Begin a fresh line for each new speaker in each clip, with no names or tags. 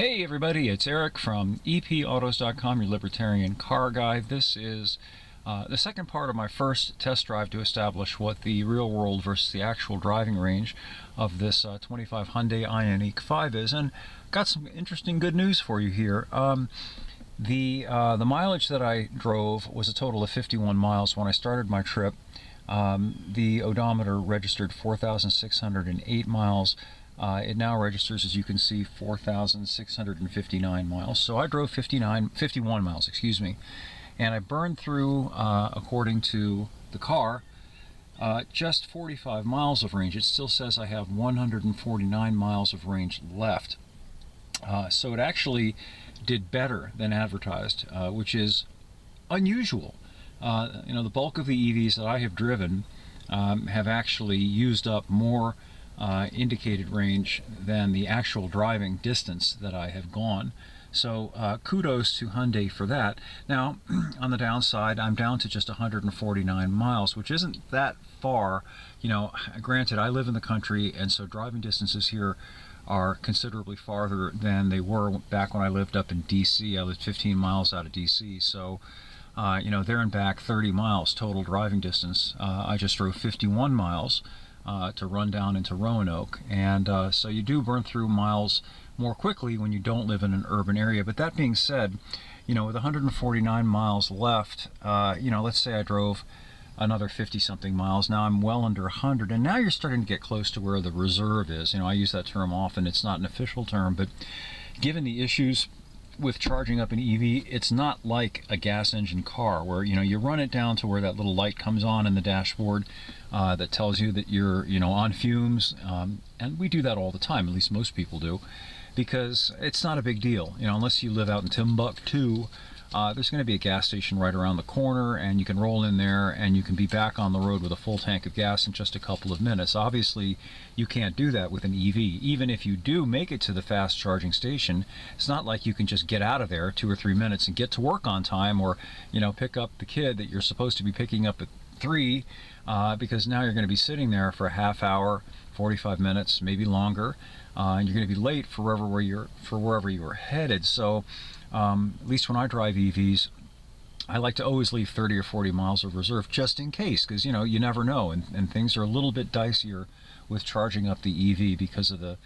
Hey everybody, it's Eric from epautos.com, your libertarian car guy. This is the second part of my first test drive to establish what the real world versus the actual driving range of this 25 Hyundai Ioniq 5 is, and got some interesting good news for you here. The mileage that I drove was a total of 51 miles when I started my trip. The odometer registered 4,608 miles. It now registers, as you can see, 4,659 miles. So I drove 51 miles, excuse me, and I burned through, according to the car, just 45 miles of range. It still says I have 149 miles of range left. So it actually did better than advertised, which is unusual. The bulk of the EVs that I have driven have actually used up more indicated range than the actual driving distance that I have gone. So kudos to Hyundai for that. Now, on the downside, I'm down to just 149 miles, which isn't that far. Granted, I live in the country, and so driving distances here are considerably farther than they were back when I lived up in DC. I lived 15 miles out of DC, so there and back 30 miles total driving distance. I just drove 51 miles to run down into Roanoke, and so you do burn through miles more quickly when you don't live in an urban area. But that being said, with 149 miles left, let's say I drove another 50-something miles. Now I'm well under 100, and now you're starting to get close to where the reserve is. I use that term often. It's not an official term, but given the issues with charging up an EV, it's not like a gas engine car where you run it down to where that little light comes on in the dashboard that tells you that you're on fumes, and we do that all the time, at least most people do, because it's not a big deal. Unless you live out in Timbuktu, there's going to be a gas station right around the corner, and you can roll in there and you can be back on the road with a full tank of gas in just a couple of minutes. Obviously, you can't do that with an EV. Even if you do make it to the fast charging station, it's not like you can just get out of there 2 or 3 minutes and get to work on time, or pick up the kid that you're supposed to be picking up at 3, because now you're going to be sitting there for a half hour, 45 minutes, maybe longer, and you're going to be late for wherever you're headed. So at least when I drive EVs, I like to always leave 30 or 40 miles of reserve just in case, because you never know, and things are a little bit dicier with charging up the EV because of the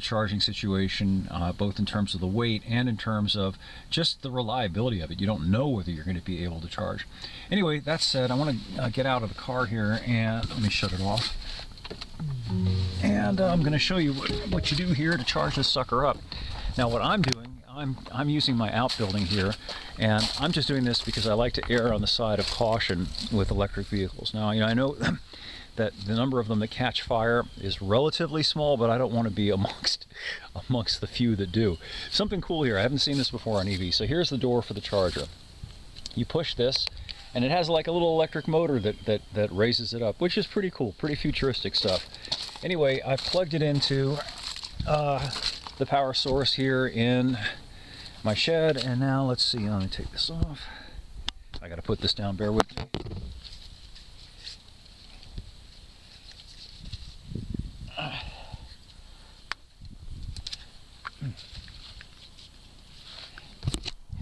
charging situation, both in terms of the weight and in terms of just the reliability of it. You don't know whether you're going to be able to charge. Anyway, that said, I want to get out of the car here, and let me shut it off. And I'm going to show you what you do here to charge this sucker up. Now, what I'm doing, I'm using my outbuilding here, and I'm just doing this because I like to err on the side of caution with electric vehicles. Now, I know that the number of them that catch fire is relatively small, but I don't want to be amongst the few that do. Something cool here, I haven't seen this before on EV. So here's the door for the charger. You push this, and it has like a little electric motor that raises it up, which is pretty cool, pretty futuristic stuff. Anyway, I've plugged it into the power source here in my shed, and now let's see, let me take this off. I gotta put this down, bear with me.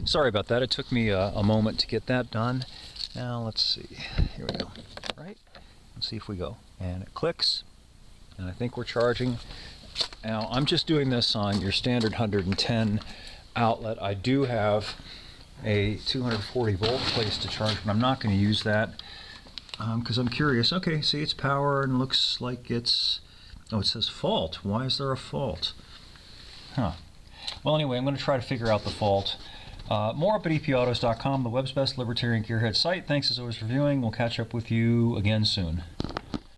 Sorry about that, it took me a moment to get that done. Now let's see, here we go, right? Let's see if we go, and it clicks, and I think we're charging. Now I'm just doing this on your standard 110 outlet. I do have a 240 volt place to charge, but I'm not going to use that because I'm curious. Okay, see, it's power and looks like it's, oh, it says fault. Why is there a fault? Huh. Well, anyway, I'm going to try to figure out the fault. More up at epautos.com, the web's best libertarian gearhead site. Thanks as always for viewing. We'll catch up with you again soon.